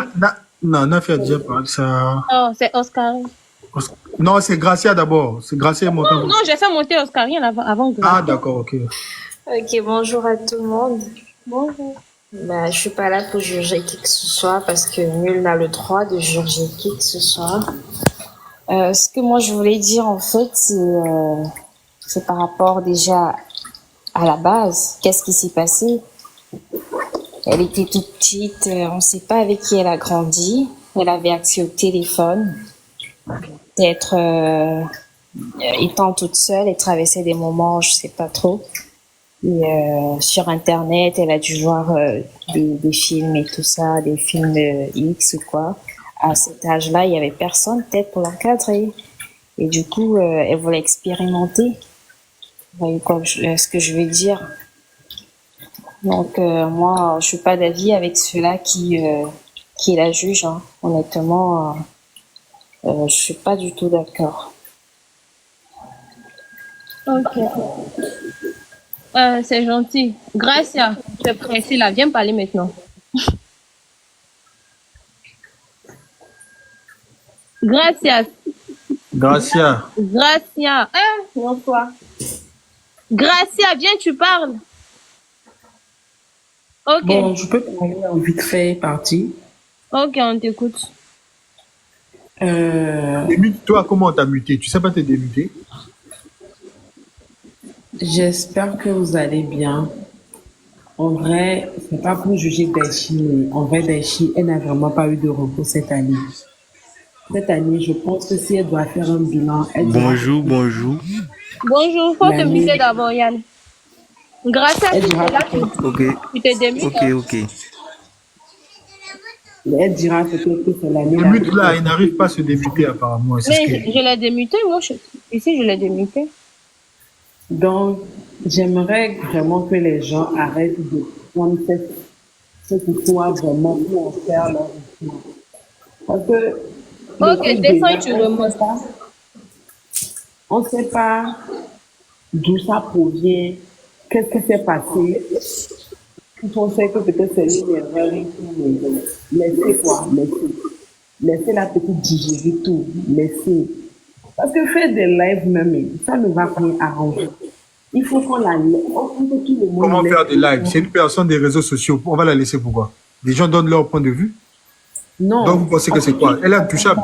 Non, Nafi a déjà parlé ça. Oh, c'est Oscarine. Non, c'est Gracia d'abord. C'est Gracia et Montan. Non, j'ai fait monter Oscarine avant Gracia. Ah, d'accord, ok. Ok, bonjour à tout le monde. Bonjour. Bah, je suis pas là pour juger qui que ce soit parce que nul n'a le droit de juger qui que ce soit. Ce que moi je voulais dire en fait, c'est par rapport déjà à la base. Qu'est-ce qui s'est passé? Elle était toute petite, on ne sait pas avec qui elle a grandi. Elle avait accès au téléphone. Peut-être étant toute seule, elle traversait des moments, je sais pas trop. Et sur Internet, elle a dû voir des films et tout ça, des films X ou quoi. À cet âge-là, il y avait personne peut-être pour l'encadrer. Et du coup, elle voulait expérimenter. Vous voyez quoi, ce que je veux dire. Donc moi, je suis pas d'avis avec ceux-là qui la jugent. Hein. Honnêtement, je suis pas du tout d'accord. Ok. C'est gentil. Gracia, tu es pressée là. Viens parler maintenant. Gracia. Gracia. Gracia. Bonsoir. Gracia, viens, tu parles. Ok. Bon, je peux parler en vite fait partie. Ok, on t'écoute. Toi, comment t'as muté? Tu sais pas te démuter? J'espère que vous allez bien. En vrai, c'est pas pour juger Daichi, mais en vrai, Daichi, elle n'a vraiment pas eu de repos cette année. Cette année, je pense que si elle doit faire un bilan, elle doit... Bonjour, bonjour. Bonjour, faut te muter d'abord, Yann. Grâce à Elle tu dira es là, Ok, tu te démutes. ok, ok. elle dira peut-être que c'est l'année... Le but là, il n'arrive pas à se débuter apparemment. Mais je l'ai démuté, moi. Ici, je l'ai démuté. Donc, j'aimerais vraiment que les gens arrêtent de prendre cette histoire vraiment pour en faire leur histoire. Parce que... Ok, descends et tu remontes. On ne sait pas d'où ça provient, qu'est-ce qui s'est passé. On sait que peut-être c'est une erreur et tout, mais laissez quoi, laissez la petite digérer tout, laissez. Parce que faire des lives même, ça ne va rien arranger. Il faut qu'on la laisse. Tout le monde Comment faire des lives? C'est une personne des réseaux sociaux. On va la laisser pourquoi? Les gens donnent leur point de vue? Non. Donc vous pensez que c'est quoi? Elle est intouchable.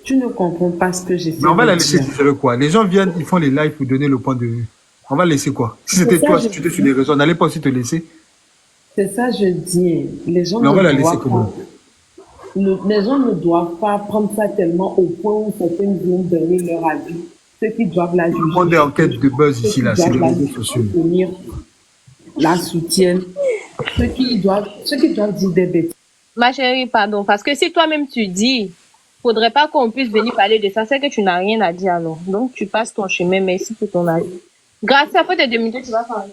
Tu ne comprends pas ce que j'ai fait. Mais on va la laisser digérer quoi? Les gens viennent, ils font les lives pour donner le point de vue. On va laisser quoi? Si c'était toi, si tu étais sur les réseaux, on n'allait pas aussi te laisser. C'est ça, je dis. Les gens mais on va la laisser comment? Les gens ne doivent pas prendre ça tellement au point où certaines vont donner leur avis. Ceux qui doivent la juger. Tout le monde est en quête de buzz ici, là, c'est les réseaux sociaux. La soutiennent. Ceux qui doivent dire des bêtises. Ma chérie, pardon, parce que si toi-même tu dis, faudrait pas qu'on puisse venir parler de ça, c'est que tu n'as rien à dire alors. Donc tu passes ton chemin, merci pour ton avis. Grâce à toi, tes 2 minutes, tu vas parler.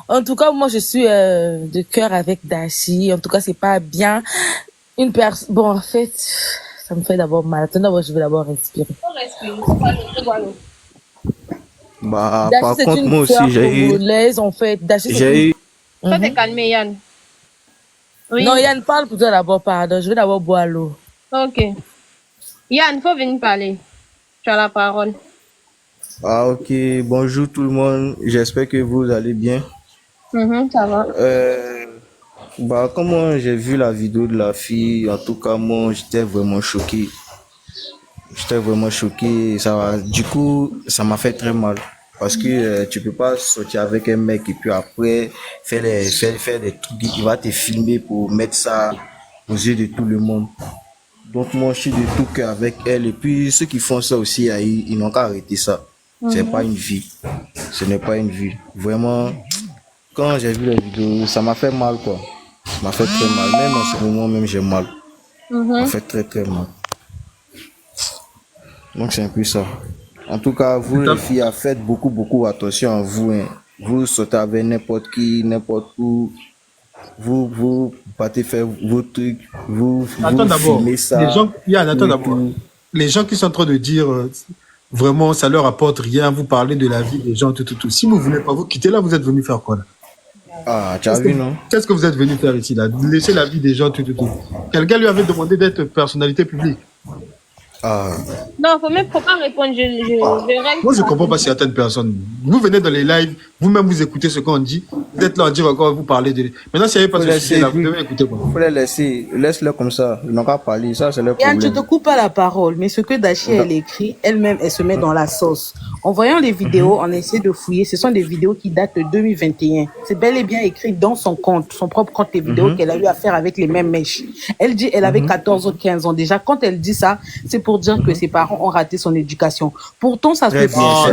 En tout cas, moi, je suis de cœur avec Dashi. En tout cas, c'est pas bien. Une personne... Bon, en fait, ça me fait d'abord mal. Attends, je vais d'abord respirer. Bah, Dashi, par c'est contre, une moi aussi, sœur j'ai eu... congolaise, en fait. Dashi, J'ai eu... Toi, t'es calmé, Yann. Oui. Non, Yann, parle pour toi d'abord, pardon. Je vais d'abord boire l'eau. Ok. Yann, faut venir parler. Tu as la parole. Ah, ok. Bonjour tout le monde. J'espère que vous allez bien. Ça va. Bah, comment j'ai vu la vidéo de la fille, en tout cas, moi, j'étais vraiment choqué. J'étais vraiment choqué. Du coup, ça m'a fait très mal. Parce que tu peux pas sortir avec un mec et puis après faire des trucs. Il va te filmer pour mettre ça aux yeux de tout le monde. Donc moi, je suis de tout cœur avec elle. Et puis ceux qui font ça aussi, ils n'ont qu'à arrêter ça. C'est pas une vie. Ce n'est pas une vie. Vraiment, quand j'ai vu la vidéo, ça m'a fait mal, quoi. Ça m'a fait très mal. Même en ce moment, même j'ai mal. Ça m'a fait très, très mal. Donc c'est un peu ça. En tout cas, vous les filles, faites beaucoup attention à vous. Hein. Vous sautez avec n'importe qui, n'importe où. Vous partez faire vos trucs. Vous filmez ça. Les gens, Yann, attends d'abord. Les gens qui sont en train de dire vraiment ça leur apporte rien, vous parlez de la vie des gens, tout. Si vous voulez pas vous quitter là, vous êtes venu faire quoi là? Ah, tu as vu, non? Qu'est-ce que vous êtes venu faire ici là? Laisser la vie des gens, tout. Quelqu'un lui avait demandé d'être personnalité publique. Ah. Non, faut pas répondre. Moi, je comprends pas certaines personnes. Vous venez dans les lives, vous-même vous écoutez ce qu'on dit, vous êtes là à dire encore, vous parlez de... Maintenant, s'il n'y avait pas ce sujet là, vous devez écouter quoi. Il faut les laisser, laisse-les comme ça. Ils n'ont qu'à parler, ça c'est leur Yann, problème. je te coupe pas la parole, mais ce que Dashi, elle écrit, elle-même, elle se met dans la sauce. En voyant les vidéos, on essaie de fouiller. Ce sont des vidéos qui datent de 2021. C'est bel et bien écrit dans son compte, son propre compte, les vidéos qu'elle a eu à faire avec les mêmes mèches. Elle dit, elle avait 14 ou 15 ans. Déjà, quand elle dit ça, c'est pour dire que ses parents ont raté son éducation. Pourtant, ça se fait pas.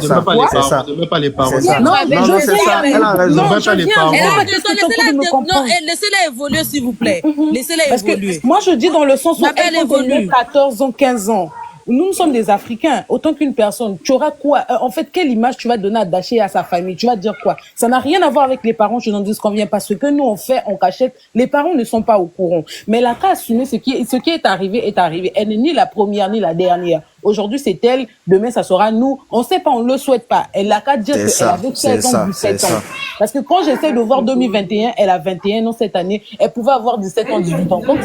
Ne mets pas les parents. Non, mais je sais, mais elle a raison. non, je viens. Laissez-la évoluer, s'il vous plaît. Laissez-la évoluer. Moi, je dis dans le sens où elle évolue. 14 ans, 15 ans. Nous sommes des Africains. Autant qu'une personne, tu auras quoi? En fait, quelle image tu vas donner à Dashi et à sa famille? Tu vas dire quoi? Ça n'a rien à voir avec les parents, je n'en dis ce qu'on vient pas. Ce que nous on fait en cachette, les parents ne sont pas au courant. Mais elle a qu'à assumer ce qui est arrivé est arrivé. Elle n'est ni la première ni la dernière. Aujourd'hui, c'est elle. Demain, ça sera nous. On sait pas, on le souhaite pas. Elle a qu'à dire qu'elle avait 16 ans, 17 ans. Parce que quand j'essaie de voir 2021, elle a 21 ans cette année. Elle pouvait avoir 17 ans, 18 ans. Donc,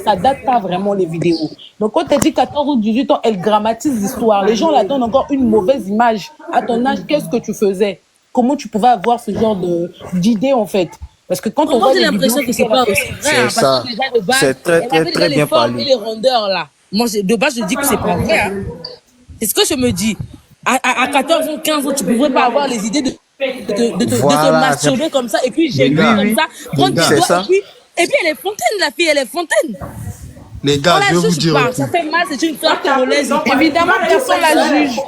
ça date pas vraiment les vidéos. Donc, quand elle dit 14 ou 18 ans, elle grammatise l'histoire. Les gens la donnent encore une mauvaise image. À ton âge, qu'est-ce que tu faisais? Comment tu pouvais avoir ce genre d'idée, en fait? Parce que quand on voit j'ai l'impression que c'est pas aussi vrai. C'est ça. C'est très bien parlé. Les rondeurs, là. Moi, de base, je dis que c'est pas vrai. Hein. C'est ce que je me dis. À 14 ans, 15 ans, tu pouvais pas avoir les idées de de te Voilà, masturber comme ça, et puis Mais j'ai oui, comme oui. ça, prendre du Les gars, c'est doigt, ça. et puis elle est fontaine, la fille, elle est fontaine. Les On gars, je la vais vous juge dire un pas, ça truc. fait mal, c'est une sœur congolaise. Évidemment, personne la juge.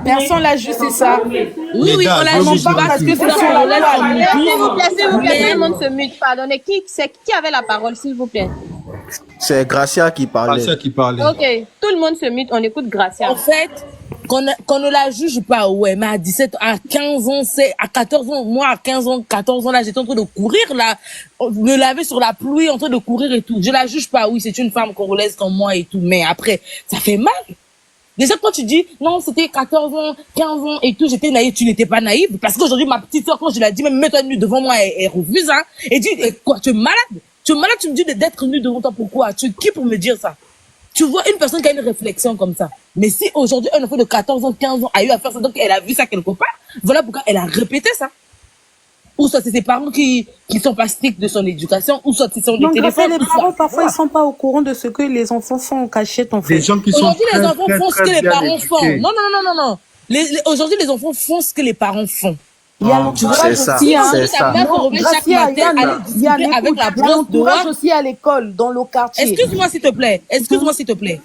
Personne la juge, c'est ça. Oui, Les oui, gars, on je la vais vous juge dire pas un parce que truc. c'est sœur congolaise comme S'il vous plaît, mais tout le monde se mute. Pardonnez, qui avait la parole, s'il vous plaît? C'est Gracia qui parlait. Gracia qui parlait. Ok, tout le monde se mute, on écoute Gracia. en fait, qu'on ne la juge pas, ouais, mais à 17, à 15 ans, à 14 ans, moi à 15 ans, 14 ans, là, j'étais en train de courir, là, me laver sur la pluie, en train de courir et tout. Je la juge pas, oui, c'est une femme congolaise comme moi et tout, mais après, ça fait mal. Déjà, quand tu dis, non, c'était 14 ans, 15 ans et tout, j'étais naïve, tu n'étais pas naïve, parce qu'aujourd'hui, ma petite soeur, quand je l'ai dit, même mets-toi nue devant moi, elle refuse, hein, et dit, quoi, tu es malade? Tu es malade, tu me dis d'être nue devant toi, pourquoi? Tu es qui pour me dire ça? Tu vois une personne qui a une réflexion comme ça. Mais si aujourd'hui, un enfant de 14 ans, 15 ans a eu à faire ça, donc elle a vu ça quelque part, voilà pourquoi elle a répété ça. Ou soit c'est ses parents qui sont pas stricts de son éducation, ou soit c'est son Donc, en fait, téléphone. les parents, parfois, ils sont pas au courant de ce que les enfants font en cachette, en fait. Des gens qui sont Aujourd'hui, les très, enfants très, font ce très que les bien parents font. éduqués. Non, non, non, non, non. Aujourd'hui, les enfants font ce que les parents font. Il y a Tu vois, l'entourage c'est ça, aussi, hein. c'est ça. ta mère se réveille chaque Gracia, matin, aller il y a discuter avec la brosse l'entourage dehors. aussi à l'école, dans le quartier. Excuse-moi s'il te plaît. Excuse-moi s'il te plaît.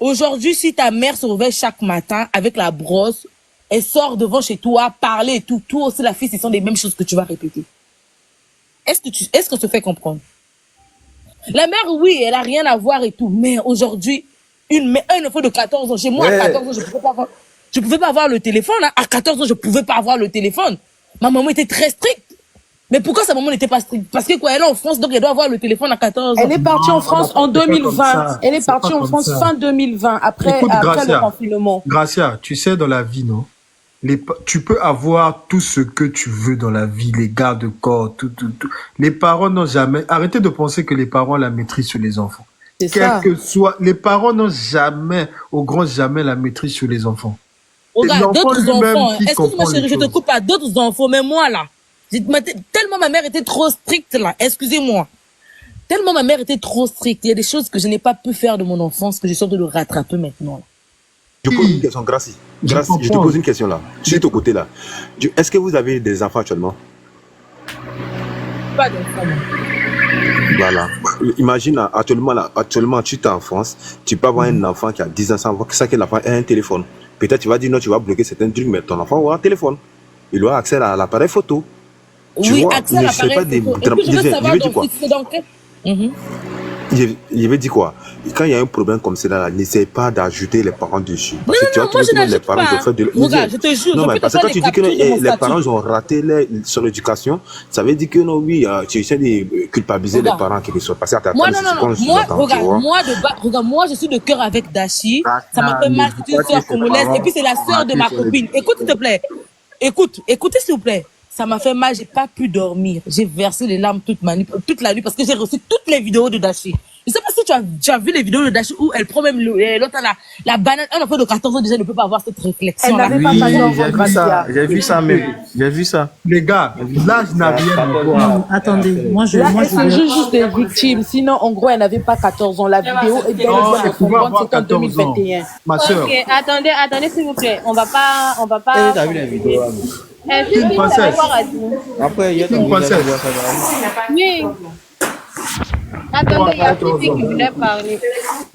Aujourd'hui, si ta mère se réveille chaque matin avec la brosse, elle sort devant chez toi, parler et tout, toi aussi la fille, ce sont les mêmes choses que tu vas répéter. Est-ce qu'on se fait comprendre? La mère, oui, elle a rien à voir et tout, mais aujourd'hui, un enfant de 14 ans, chez moi, à 14 ans, je pouvais pas avoir le téléphone, hein. À 14 ans, je pouvais pas avoir le téléphone. Ma maman était très stricte. Mais pourquoi sa maman n'était pas stricte? Parce que quoi, elle est en France, donc elle doit avoir le téléphone à 14 ans. Elle est partie en France en c'est pas comme 2020. ça. Elle est C'est partie pas en comme France ça. fin 2020, après Écoute, le Gracia. confinement. Gracia, tu sais, dans la vie, non? Tu peux avoir tout ce que tu veux dans la vie, les garde-corps, tout. Les parents n'ont jamais... Arrêtez de penser que les parents ont la maîtrise sur les enfants. C'est Quel ça. que soit... Les parents n'ont jamais, au grand jamais, la maîtrise sur les enfants. Regarde, l'enfant d'autres lui-même enfants, qui excuse-moi comprend chérie, les je te choses. coupe à d'autres enfants, mais moi là, tellement ma mère était trop stricte là, excusez-moi. Tellement ma mère était trop stricte, il y a des choses que je n'ai pas pu faire de mon enfance que je suis en train de rattraper maintenant. Là. Je pose une question, Gracie. Gracie, je te pose une question là. Tu es de côté là. Est-ce que vous avez des enfants actuellement? Pas d'enfants. Voilà. Imagine actuellement tu es en France, tu peux avoir un enfant qui a 10 ans sans que ça que l'enfant ait un téléphone. Peut-être tu vas dire non, tu vas bloquer certains trucs, mais ton enfant aura un téléphone. Il aura accès à l'appareil photo. Tu Oui, vois, accès à l'appareil photo. Et puis je veux savoir donc si c'est dans quel... Je vais dire quoi? Quand il y a un problème comme cela, n'essaie pas d'ajouter les parents dessus. Non, non, moi je n'ajoute pas. Regarde, je te jure, non, mais parce que quand tu dis que les parents ont raté son éducation, ça veut dire que non, oui, tu essaies de culpabiliser les parents qui ne sont passés à ta moi, non. Moi, je suis de cœur avec Dashi. Ça m'a fait mal, c'est une sœur congolaise. Et puis c'est la sœur de ma copine. Écoute, s'il te plaît. Écoutez, s'il vous plaît. Ça m'a fait mal, j'ai pas pu dormir. J'ai versé les larmes toute la nuit parce que j'ai reçu toutes les vidéos de Dashi. Je sais pas si tu as vu les vidéos de Dashi où elle prend même l'autre la banane. Un enfant de 14 ans déjà ne peut pas avoir cette réflexion. J'ai vu ça même. J'ai vu ça. Les gars, l'âge n'a rien à voir. Attendez, moi je... Là, elle se juge juste des victimes. Sinon, en gros, elle n'avait pas 14 ans. La vidéo est bien de comprendre, c'est en 2021. Ma soeur. Ok, attendez, s'il vous plaît. On va pas. T'as vu la vidéo? Une princesse. Après, il y a Une princesse. Oui. Attendez, il y a Fifi qui voulait parler.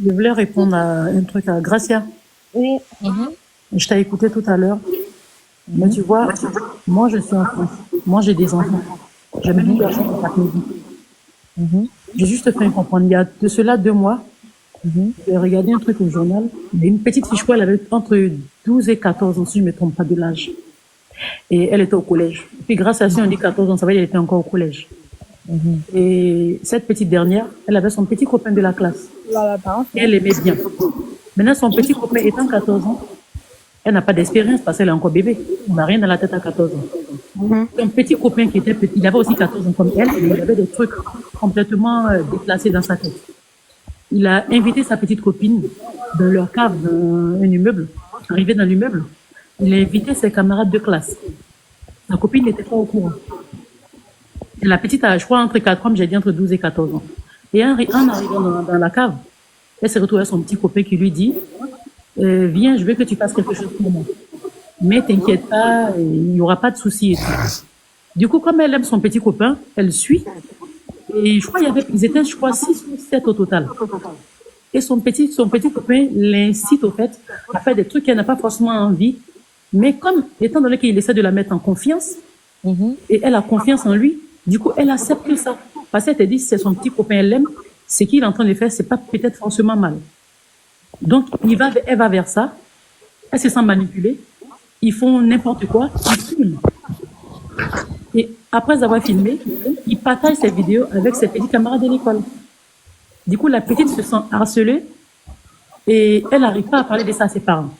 Je voulais répondre à un truc à Gracia. Oui. Je t'ai écouté tout à l'heure. Mais tu vois, moi je suis en France. Moi j'ai des enfants. J'ai même une personne qui part midi. J'ai juste fait comprendre. Il y a de cela 2 mois, j'ai regardé un truc au journal. Il y a une petite fille, je crois, elle avait entre 12 et 14 ans, si je ne me trompe pas de l'âge. Et elle était au collège. Et puis grâce à ça, on dit 14 ans, ça va, elle était encore au collège. Et cette petite dernière, elle avait son petit copain de la classe. Et elle aimait bien. Maintenant, son petit copain étant 14 ans, elle n'a pas d'expérience parce qu'elle est encore bébé. On n'a rien dans la tête à 14 ans. Son petit copain qui était petit, il avait aussi 14 ans comme elle, mais il avait des trucs complètement déplacés dans sa tête. Il a invité sa petite copine dans leur cave, dans un immeuble. Arrivé dans l'immeuble, il a invité ses camarades de classe. Sa copine n'était pas au courant. Et la petite a, je crois, entre 4 ans, j'ai dit entre 12 et 14 ans. Et en arrivant dans la cave, elle s'est retrouvée avec son petit copain qui lui dit, viens, je veux que tu fasses quelque chose pour moi. Mais t'inquiète pas, il n'y aura pas de souci et tout. Du coup, comme elle aime son petit copain, elle suit. Et je crois ils étaient, je crois, 6 ou 7 au total. Et son petit copain l'incite au fait à faire des trucs qu'elle n'a pas forcément envie. Mais comme, étant donné qu'il essaie de la mettre en confiance, et elle a confiance en lui, du coup, elle accepte ça. Parce qu'elle te dit, si c'est son petit copain, elle l'aime, ce qu'il est en train de faire, c'est pas peut-être forcément mal. Donc, elle va vers ça. Elle se sent manipulée. Ils font n'importe quoi. Ils filment. Et après avoir filmé, ils partagent ces vidéos avec ses petits camarades de l'école. Du coup, la petite se sent harcelée et elle n'arrive pas à parler de ça à ses parents.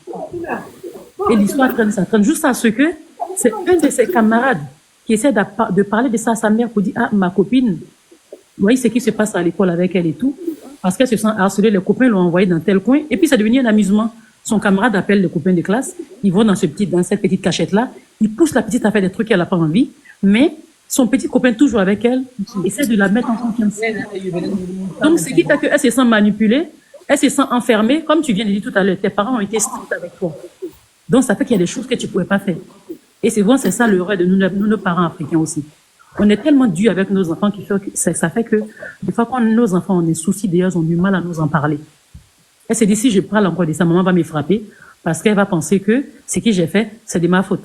Et l'histoire traîne, ça traîne jusqu'à ce que c'est un de ses camarades qui essaie de parler de ça à sa mère pour dire, ah, ma copine, vous voyez ce qui se passe à l'école avec elle et tout, parce qu'elle se sent harcelée, les copains l'ont envoyée dans tel coin, et puis c'est devenu un amusement. Son camarade appelle les copains de classe, ils vont dans cette petite cachette-là, ils poussent la petite à faire des trucs qu'elle n'a pas envie, mais son petit copain toujours avec elle, essaie de la mettre en confiance. Donc, ce qui fait qu'elle se sent manipulée, elle se sent enfermée, comme tu viens de dire tout à l'heure, tes parents ont été stricts avec toi. Donc, ça fait qu'il y a des choses que tu ne pouvais pas faire. Et c'est vrai, c'est ça le rêve de nous, nos parents africains aussi. On est tellement durs avec nos enfants ça fait que, des fois, quand nos enfants ont des soucis, d'ailleurs, ils ont du mal à nous en parler. Elle s'est dit, si je parle encore de ça, maman va me frapper, parce qu'elle va penser que ce que j'ai fait, c'est de ma faute.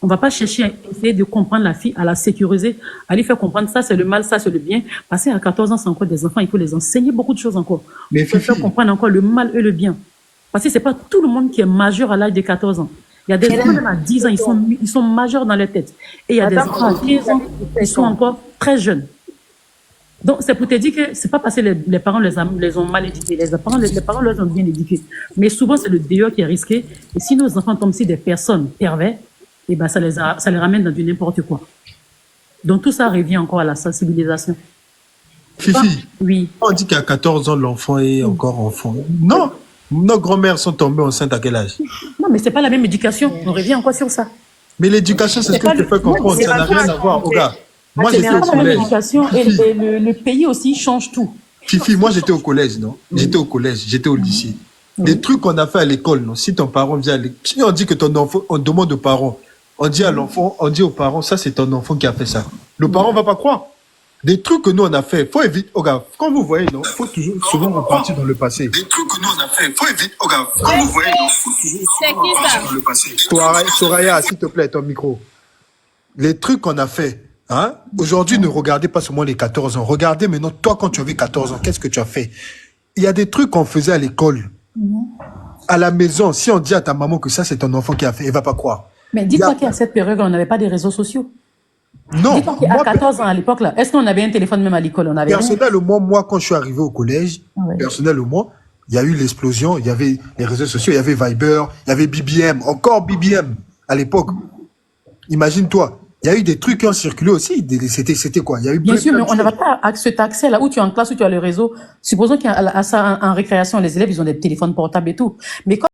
On va pas chercher à essayer de comprendre la fille, à la sécuriser, à lui faire comprendre ça c'est le mal, ça c'est le bien. Parce qu'à 14 ans, c'est encore des enfants, il faut les enseigner beaucoup de choses encore. Mais il faut faire comprendre encore le mal et le bien. Parce que c'est pas tout le monde qui est majeur à l'âge de 14 ans. Il y a des enfants même à 10 ans, ils sont majeurs dans leur tête. Et il y a des enfants à 15 ans, ils sont encore très jeunes. Donc, c'est pour te dire que c'est pas parce que les parents les ont mal éduqués. Les parents les ont bien éduqués. Mais souvent, c'est le dehors qui est risqué. Et si nos enfants tombent sur des personnes pervers, eh ben, ça les ramène dans du n'importe quoi. Donc, tout ça revient encore à la sensibilisation. Fifi, oui. On dit qu'à 14 ans, l'enfant est encore enfant. Non, nos grand-mères sont tombées enceintes à quel âge? Non, mais c'est pas la même éducation. On revient encore sur ça. Mais l'éducation, c'est ce que tu fais comprendre. Ça n'a rien à voir. Regarde, moi, j'étais au collège. L'éducation et le pays aussi change tout. Fifi, moi, j'étais au collège, non? J'étais au collège, j'étais au lycée. Des trucs qu'on a fait à l'école, non? Si ton parent vient à l'école, si on dit que ton enfant, on demande aux parents, on dit à l'enfant, on dit aux parents, ça, c'est ton enfant qui a fait ça. Le parent va pas croire. Des trucs que nous, on a fait, faut éviter, regarde, quand vous voyez, non, faut toujours, souvent repartir dans le passé. Des trucs que nous, on a fait, faut éviter, regarde, quand vous voyez, non, faut toujours repartir dans le passé. Soraya, s'il te plaît, ton micro. Les trucs qu'on a fait, hein, aujourd'hui, ne regardez pas seulement les 14 ans. Regardez maintenant, toi, quand tu avais 14 ans, qu'est-ce que tu as fait? Il y a des trucs qu'on faisait à l'école. À la maison, si on dit à ta maman que ça, c'est ton enfant qui a fait, elle va pas croire. Mais dis-toi qu'à cette période, on n'avait pas de réseaux sociaux. Non. Dis-toi qu'à 14 ans à l'époque, là, est-ce qu'on avait un téléphone même à l'école? On avait personnellement, moi, quand je suis arrivé au collège, personnellement, il y a eu l'explosion, il y avait les réseaux sociaux, il y avait Viber, il y avait BBM, encore BBM à l'époque. Imagine-toi. Il y a eu des trucs qui ont circulé aussi. C'était quoi? Il y a eu bien sûr, mais on n'avait pas cet accès là où tu es en classe, où tu as le réseau. Supposons qu'à ça en récréation, les élèves, ils ont des téléphones portables et tout. Mais quand